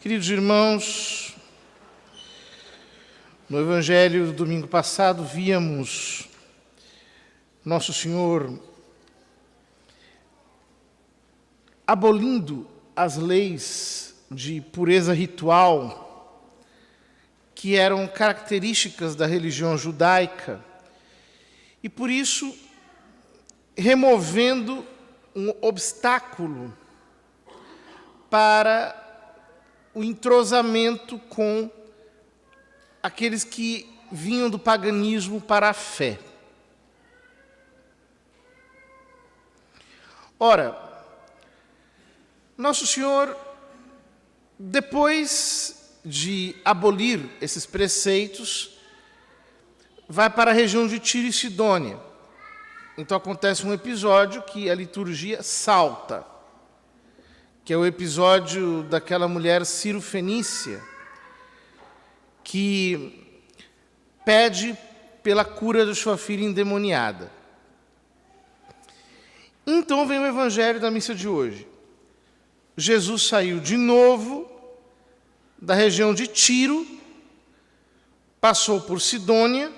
Queridos irmãos, no Evangelho do domingo passado víamos Nosso Senhor abolindo as leis de pureza ritual que eram características da religião judaica e, por isso, removendo um obstáculo para o entrosamento com aqueles que vinham do paganismo para a fé. Ora, Nosso Senhor, depois de abolir esses preceitos, vai para a região de Tiro e Sidônia. Então acontece um episódio que a liturgia salta, que é o episódio daquela mulher Ciro-fenícia, que pede pela cura de sua filha endemoniada. Então vem o evangelho da missa de hoje. Jesus saiu de novo da região de Tiro, passou por Sidônia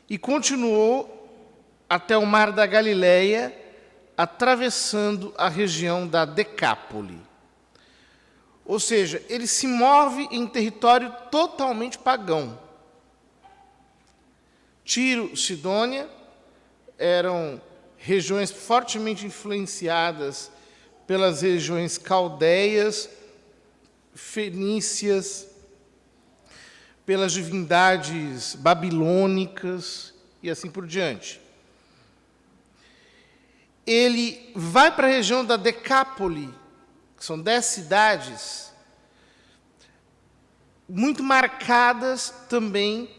e continuou até o mar da Galileia, atravessando a região da Decápole. Ou seja, ele se move em território totalmente pagão. Tiro, Sidônia eram regiões fortemente influenciadas pelas regiões caldeias, fenícias, pelas divindades babilônicas e assim por diante. Ele vai para a região da Decápole, que são 10 cidades, muito marcadas também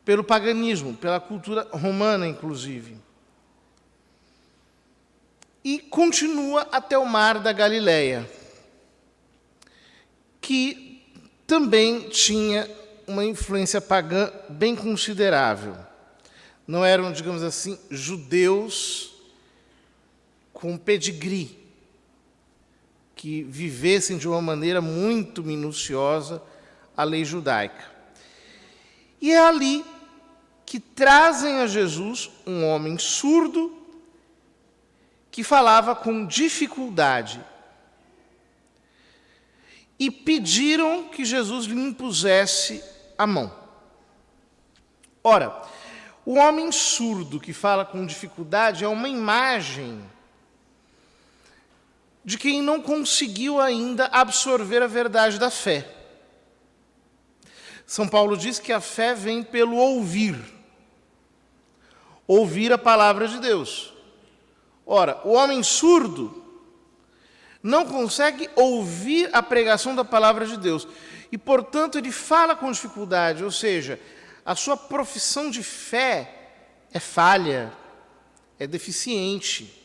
pelo paganismo, pela cultura romana, inclusive. E continua até o mar da Galileia, que também tinha uma influência pagã bem considerável. Não eram, digamos assim, judeus com pedigree, que vivessem de uma maneira muito minuciosa a lei judaica. E é ali que trazem a Jesus um homem surdo que falava com dificuldade e pediram que Jesus lhe impusesse a mão. Ora, o homem surdo que fala com dificuldade é uma imagem de quem não conseguiu ainda absorver a verdade da fé. São Paulo diz que a fé vem pelo ouvir a palavra de Deus. Ora, o homem surdo não consegue ouvir a pregação da palavra de Deus e, portanto, ele fala com dificuldade, ou seja, a sua profissão de fé é falha, é deficiente.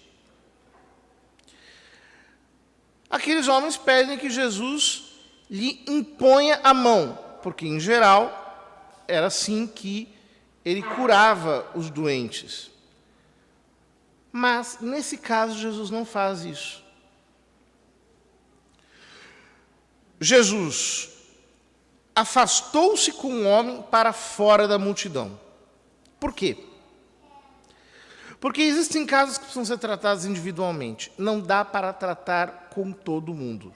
Aqueles homens pedem que Jesus lhe imponha a mão, porque, em geral, era assim que ele curava os doentes. Mas, nesse caso, Jesus não faz isso. Jesus afastou-se com o homem para fora da multidão. Por quê? Porque existem casos que precisam ser tratados individualmente. Não dá para tratar com todo mundo.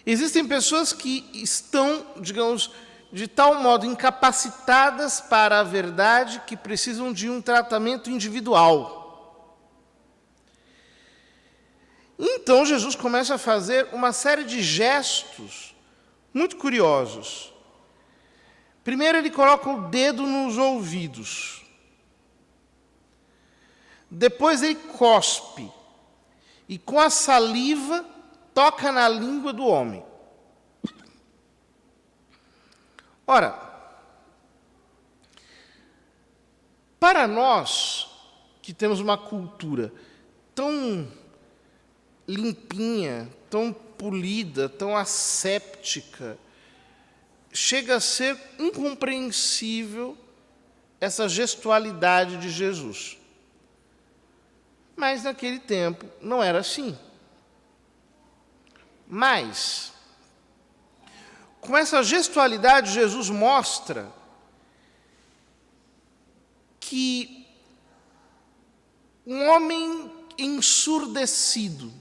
Existem pessoas que estão, digamos, de tal modo incapacitadas para a verdade que precisam de um tratamento individual. Então Jesus começa a fazer uma série de gestos muito curiosos. Primeiro ele coloca o dedo nos ouvidos. Depois ele cospe e com a saliva toca na língua do homem. Ora, para nós que temos uma cultura tão limpinha, tão polida, tão asséptica, chega a ser incompreensível essa gestualidade de Jesus. Mas naquele tempo não era assim. Mas, com essa gestualidade, Jesus mostra que um homem ensurdecido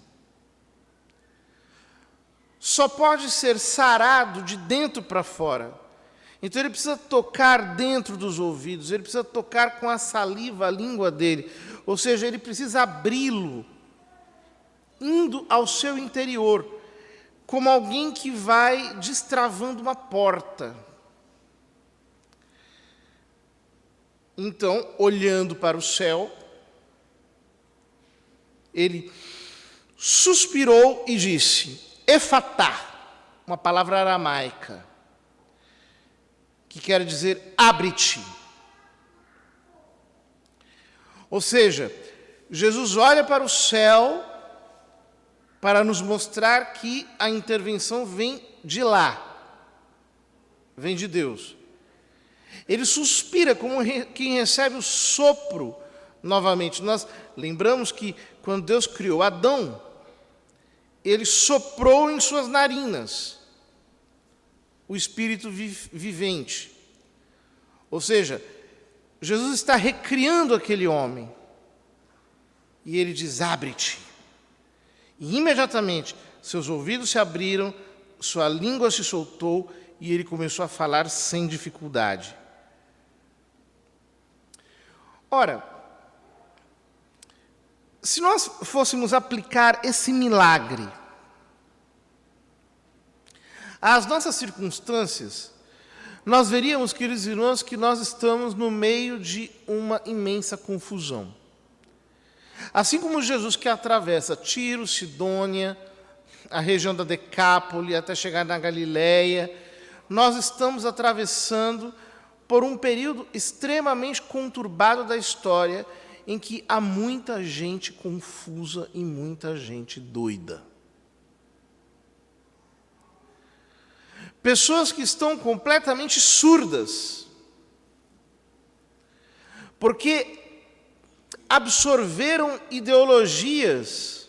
só pode ser sarado de dentro para fora. Então ele precisa tocar dentro dos ouvidos, ele precisa tocar com a saliva a língua dele, ou seja, ele precisa abri-lo, indo ao seu interior, como alguém que vai destravando uma porta. Então, olhando para o céu, ele suspirou e disse, Efatá, uma palavra aramaica, que quer dizer abre-te. Ou seja, Jesus olha para o céu para nos mostrar que a intervenção vem de lá, vem de Deus. Ele suspira como quem recebe o sopro novamente. Nós lembramos que quando Deus criou Adão, ele soprou em suas narinas o espírito vivente. Ou seja, Jesus está recriando aquele homem. E ele diz, abre-te. E imediatamente seus ouvidos se abriram, sua língua se soltou e ele começou a falar sem dificuldade. Ora, se nós fôssemos aplicar esse milagre às nossas circunstâncias, nós veríamos, queridos irmãos, que nós estamos no meio de uma imensa confusão. Assim como Jesus que atravessa Tiro, Sidônia, a região da Decápole, até chegar na Galileia, nós estamos atravessando por um período extremamente conturbado da história, em que há muita gente confusa e muita gente doida. Pessoas que estão completamente surdas, porque absorveram ideologias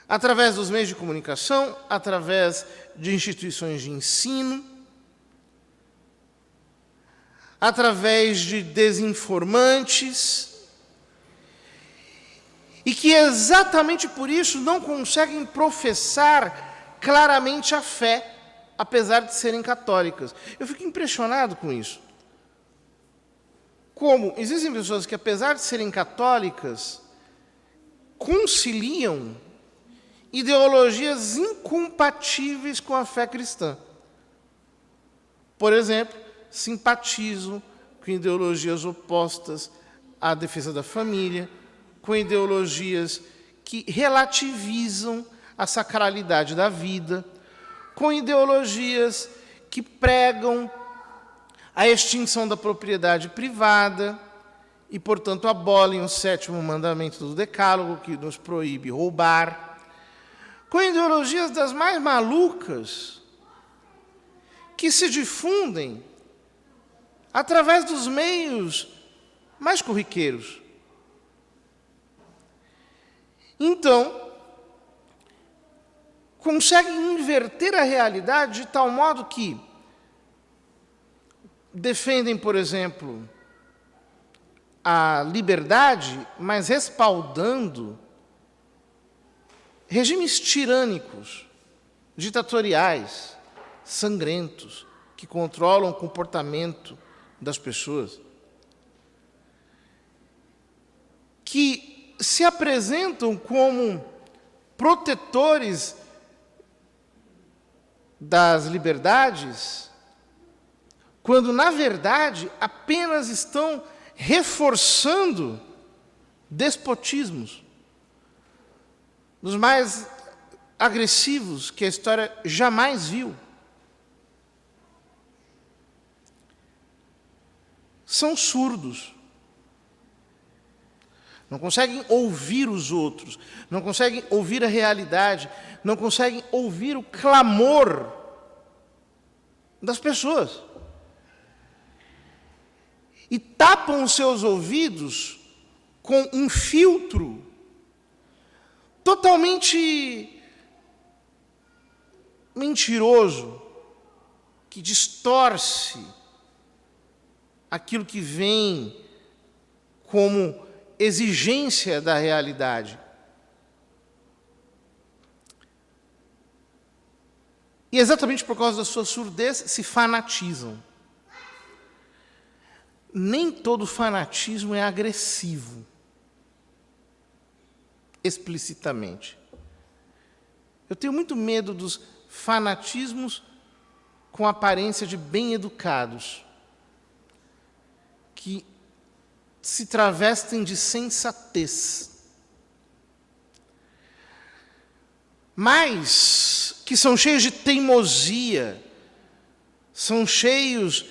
através dos meios de comunicação, através de instituições de ensino, através de desinformantes, e que exatamente por isso não conseguem professar claramente a fé, apesar de serem católicas. Eu fico impressionado com isso. Como existem pessoas que, apesar de serem católicas, conciliam ideologias incompatíveis com a fé cristã. Por exemplo, simpatizam com ideologias opostas à defesa da família, com ideologias que relativizam a sacralidade da vida, com ideologias que pregam a extinção da propriedade privada e, portanto, abolem o 7º mandamento do Decálogo, que nos proíbe roubar, com ideologias das mais malucas, que se difundem através dos meios mais corriqueiros. Então, conseguem inverter a realidade de tal modo que defendem, por exemplo, a liberdade, mas respaldando regimes tirânicos, ditatoriais, sangrentos, que controlam o comportamento das pessoas, que se apresentam como protetores das liberdades, quando, na verdade, apenas estão reforçando despotismos, dos mais agressivos que a história jamais viu. São surdos. Não conseguem ouvir os outros, não conseguem ouvir a realidade, não conseguem ouvir o clamor das pessoas. E tapam os seus ouvidos com um filtro totalmente mentiroso que distorce aquilo que vem como exigência da realidade. E exatamente por causa da sua surdez se fanatizam. Nem todo fanatismo é agressivo, explicitamente. Eu tenho muito medo dos fanatismos com aparência de bem educados, que se travestem de sensatez, mas que são cheios de teimosia, são cheios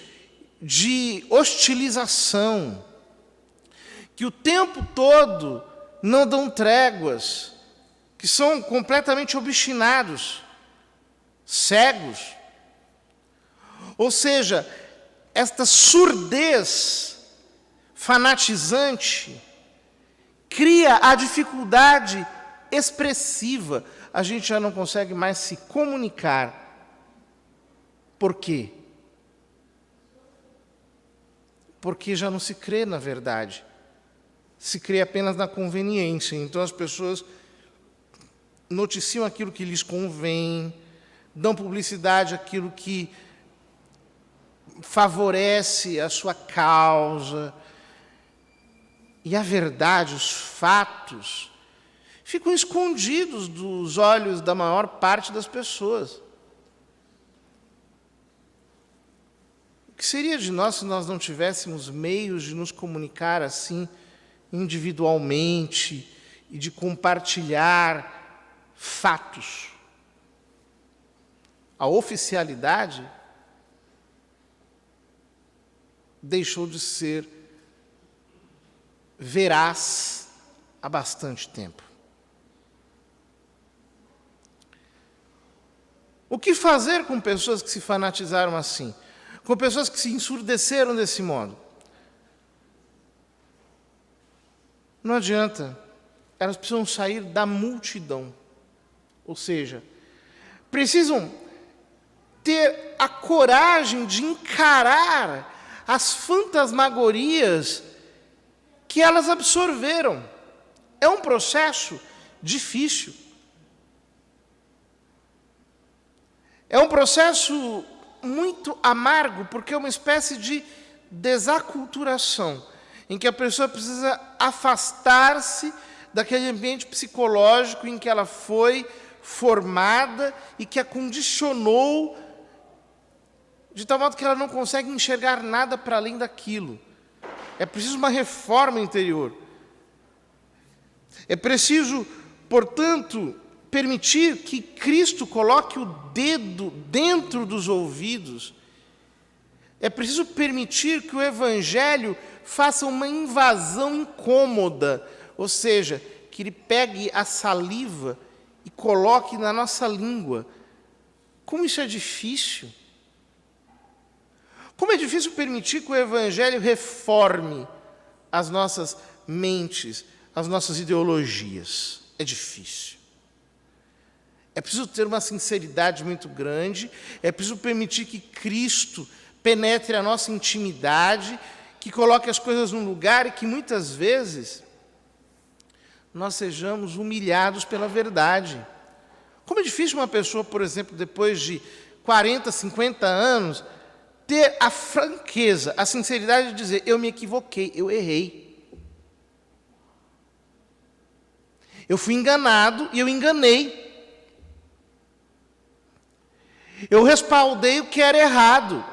de hostilização, que o tempo todo não dão tréguas, que são completamente obstinados, cegos. Ou seja, esta surdez fanatizante cria a dificuldade expressiva. A gente já não consegue mais se comunicar. Por quê? Porque já não se crê na verdade. Se crê apenas na conveniência. Então as pessoas noticiam aquilo que lhes convém, dão publicidade àquilo que favorece a sua causa. E a verdade, os fatos, ficam escondidos dos olhos da maior parte das pessoas. O que seria de nós se nós não tivéssemos meios de nos comunicar assim, individualmente, e de compartilhar fatos? A oficialidade deixou de ser veraz há bastante tempo. O que fazer com pessoas que se fanatizaram assim? Com pessoas que se ensurdeceram desse modo? Não adianta. Elas precisam sair da multidão. Ou seja, precisam ter a coragem de encarar as fantasmagorias que elas absorveram. É um processo difícil. É um processo muito amargo, porque é uma espécie de desaculturação, em que a pessoa precisa afastar-se daquele ambiente psicológico em que ela foi formada e que a condicionou de tal modo que ela não consegue enxergar nada para além daquilo. É preciso uma reforma interior. É preciso, portanto, permitir que Cristo coloque o dedo dentro dos ouvidos. É preciso permitir que o Evangelho faça uma invasão incômoda, ou seja, que ele pegue a saliva e coloque na nossa língua. Como isso é difícil! Como é difícil permitir que o Evangelho reforme as nossas mentes, as nossas ideologias. É difícil. É preciso ter uma sinceridade muito grande, é preciso permitir que Cristo penetre a nossa intimidade, que coloque as coisas num lugar e que muitas vezes nós sejamos humilhados pela verdade. Como é difícil uma pessoa, por exemplo, depois de 40, 50 anos, ter a franqueza, a sinceridade de dizer, eu me equivoquei, eu errei. Eu fui enganado e eu enganei. Eu respaldei o que era errado.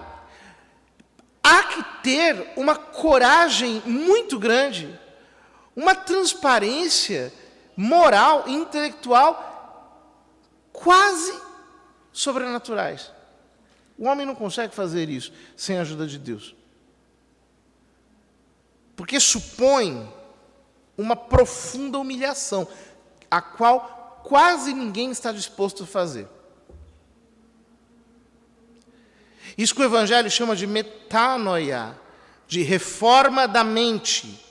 Há que ter uma coragem muito grande, uma transparência moral e intelectual quase sobrenaturais. O homem não consegue fazer isso sem a ajuda de Deus. Porque supõe uma profunda humilhação, a qual quase ninguém está disposto a fazer. Isso que o Evangelho chama de metanoia, de reforma da mente,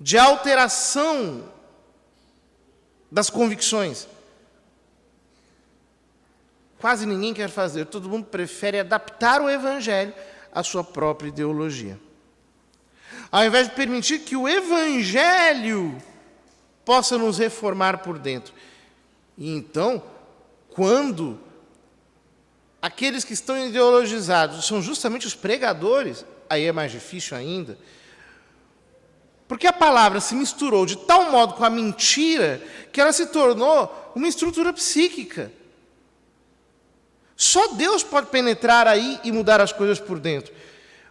de alteração das convicções. quase ninguém quer fazer. Todo mundo prefere adaptar o Evangelho à sua própria ideologia. Ao invés de permitir que o Evangelho possa nos reformar por dentro. E então, quando aqueles que estão ideologizados são justamente os pregadores, aí é mais difícil ainda, porque a palavra se misturou de tal modo com a mentira que ela se tornou uma estrutura psíquica. Só Deus pode penetrar aí e mudar as coisas por dentro.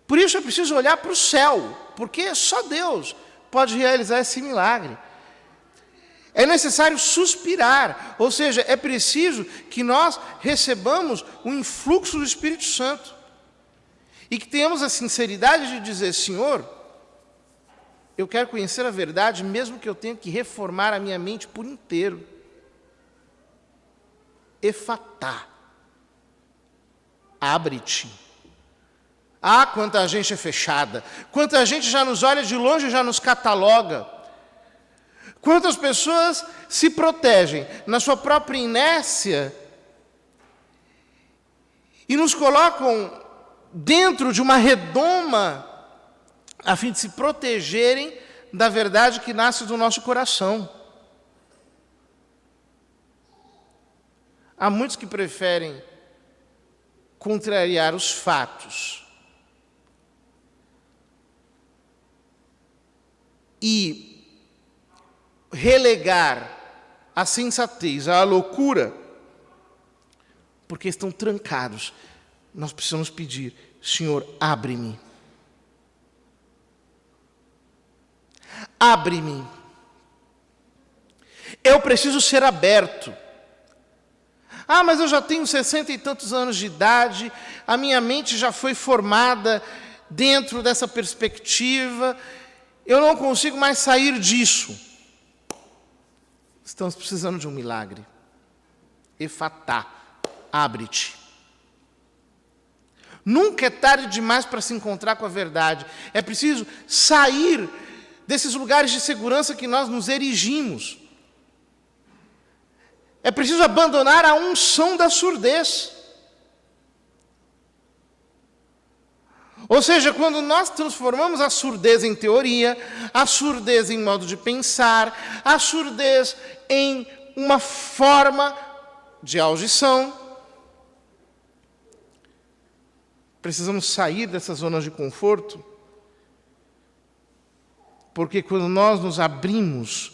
Por isso é preciso olhar para o céu, porque só Deus pode realizar esse milagre. É necessário suspirar, ou seja, é preciso que nós recebamos o influxo do Espírito Santo. E que tenhamos a sinceridade de dizer, Senhor, eu quero conhecer a verdade, mesmo que eu tenha que reformar a minha mente por inteiro. Efatá. Abre-te. Ah, quanta gente é fechada. Quanta gente já nos olha de longe e já nos cataloga. Quantas pessoas se protegem na sua própria inércia e nos colocam dentro de uma redoma a fim de se protegerem da verdade que nasce do nosso coração. Há muitos que preferem contrariar os fatos e relegar a sensatez à loucura, porque estão trancados. Nós precisamos pedir, Senhor, abre-me. Abre-me. Eu preciso ser aberto. Ah, mas eu já tenho 60 e tantos anos de idade, a minha mente já foi formada dentro dessa perspectiva, eu não consigo mais sair disso. Estamos precisando de um milagre. Efatá, abre-te. Nunca é tarde demais para se encontrar com a verdade. É preciso sair desses lugares de segurança que nós nos erigimos. É preciso abandonar a unção da surdez. Ou seja, quando nós transformamos a surdez em teoria, a surdez em modo de pensar, a surdez em uma forma de audição, precisamos sair dessas zonas de conforto, porque quando nós nos abrimos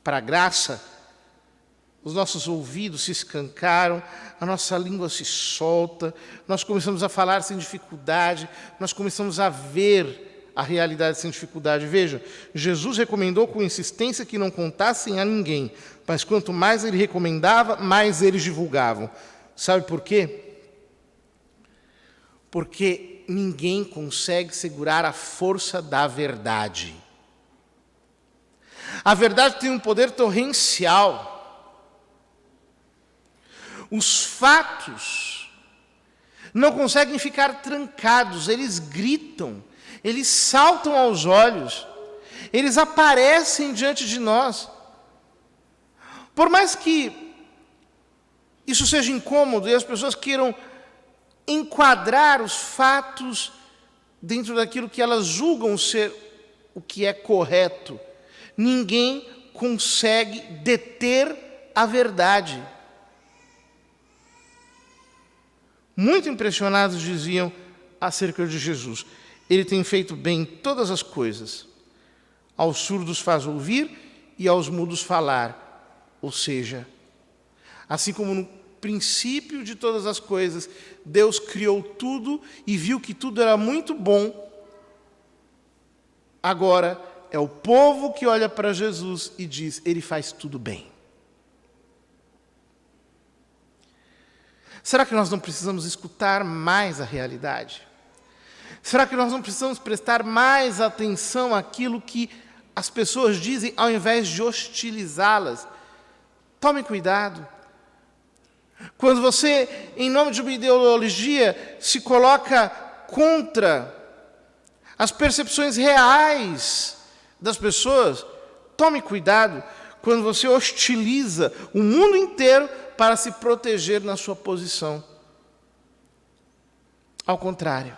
para a graça, os nossos ouvidos se escancaram, a nossa língua se solta, nós começamos a falar sem dificuldade, nós começamos a ver a realidade sem dificuldade. Veja, Jesus recomendou com insistência que não contassem a ninguém, mas quanto mais ele recomendava, mais eles divulgavam. Sabe por quê? Porque ninguém consegue segurar a força da verdade. A verdade tem um poder torrencial. Os fatos não conseguem ficar trancados, eles gritam, eles saltam aos olhos, eles aparecem diante de nós. Por mais que isso seja incômodo e as pessoas queiram enquadrar os fatos dentro daquilo que elas julgam ser o que é correto, ninguém consegue deter a verdade. Muito impressionados diziam acerca de Jesus: ele tem feito bem todas as coisas, aos surdos faz ouvir e aos mudos falar. Ou seja, assim como no princípio de todas as coisas, Deus criou tudo e viu que tudo era muito bom, agora é o povo que olha para Jesus e diz: ele faz tudo bem. Será que nós não precisamos escutar mais a realidade? Será que nós não precisamos prestar mais atenção àquilo que as pessoas dizem, ao invés de hostilizá-las? Tome cuidado. Quando você, em nome de uma ideologia, se coloca contra as percepções reais das pessoas, tome cuidado quando você hostiliza o mundo inteiro para se proteger na sua posição. Ao contrário.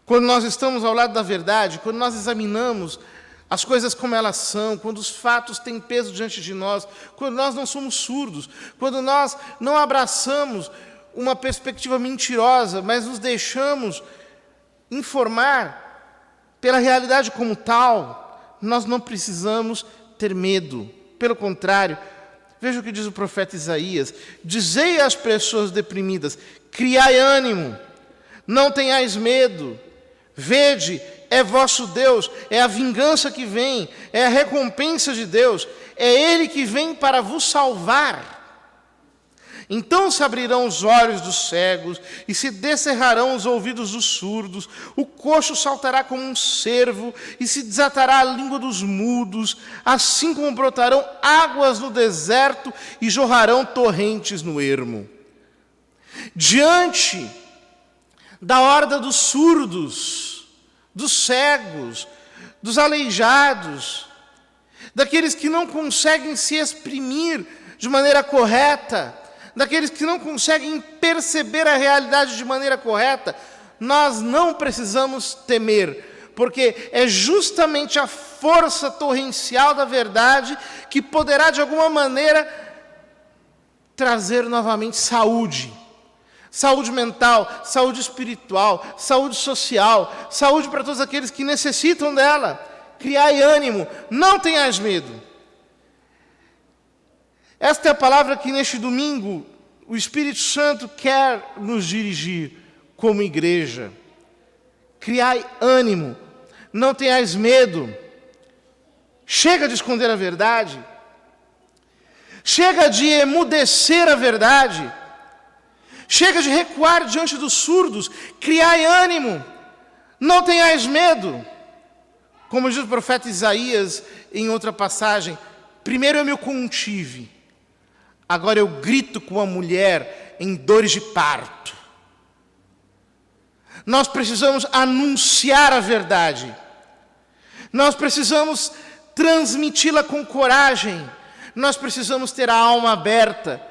Quando nós estamos ao lado da verdade, quando nós examinamos as coisas como elas são, quando os fatos têm peso diante de nós, quando nós não somos surdos, quando nós não abraçamos uma perspectiva mentirosa, mas nos deixamos informar pela realidade como tal, nós não precisamos ter medo. Pelo contrário, veja o que diz o profeta Isaías: dizei às pessoas deprimidas, criai ânimo, não tenhais medo, vede, é vosso Deus, é a vingança que vem, é a recompensa de Deus, é Ele que vem para vos salvar. Então se abrirão os olhos dos cegos e se descerrarão os ouvidos dos surdos, o coxo saltará como um cervo e se desatará a língua dos mudos, assim como brotarão águas no deserto e jorrarão torrentes no ermo. Diante da horda dos surdos, dos cegos, dos aleijados, daqueles que não conseguem se exprimir de maneira correta, daqueles que não conseguem perceber a realidade de maneira correta, nós não precisamos temer, porque é justamente a força torrencial da verdade que poderá, de alguma maneira, trazer novamente saúde. Saúde mental, saúde espiritual, saúde social, saúde para todos aqueles que necessitam dela. Criai ânimo, não tenhais medo. Esta é a palavra que neste domingo o Espírito Santo quer nos dirigir como igreja. Criai ânimo, não tenhais medo. Chega de esconder a verdade. Chega de emudecer a verdade. Chega de recuar diante dos surdos. Criai ânimo, não tenhais medo. Como diz o profeta Isaías em outra passagem, primeiro eu me contive, agora eu grito com a mulher em dores de parto. Nós precisamos anunciar a verdade. Nós precisamos transmiti-la com coragem. Nós precisamos ter a alma aberta,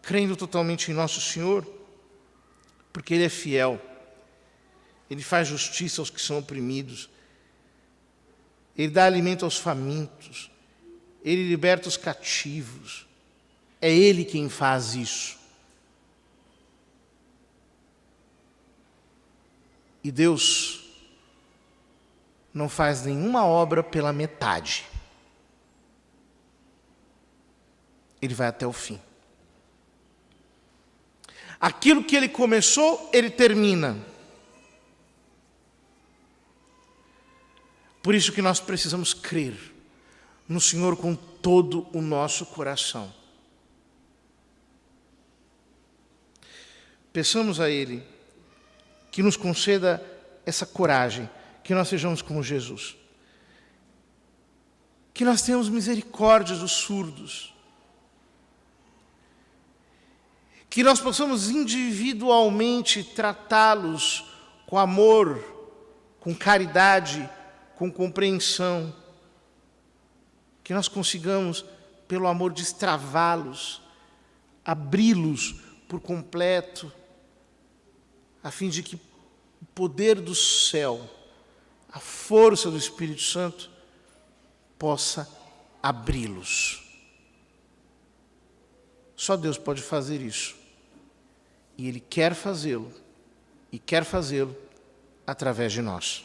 crendo totalmente em nosso Senhor, porque Ele é fiel. Ele faz justiça aos que são oprimidos. Ele dá alimento aos famintos. Ele liberta os cativos. É Ele quem faz isso. E Deus não faz nenhuma obra pela metade. Ele vai até o fim. Aquilo que Ele começou, Ele termina. Por isso que nós precisamos crer no Senhor com todo o nosso coração. Peçamos a Ele que nos conceda essa coragem, que nós sejamos como Jesus. Que nós tenhamos misericórdia dos surdos. Que nós possamos individualmente tratá-los com amor, com caridade, com compreensão. Que nós consigamos, pelo amor, destravá-los, abri-los por completo, a fim de que o poder do céu, a força do Espírito Santo, possa abri-los. Só Deus pode fazer isso. E Ele quer fazê-lo, e quer fazê-lo através de nós.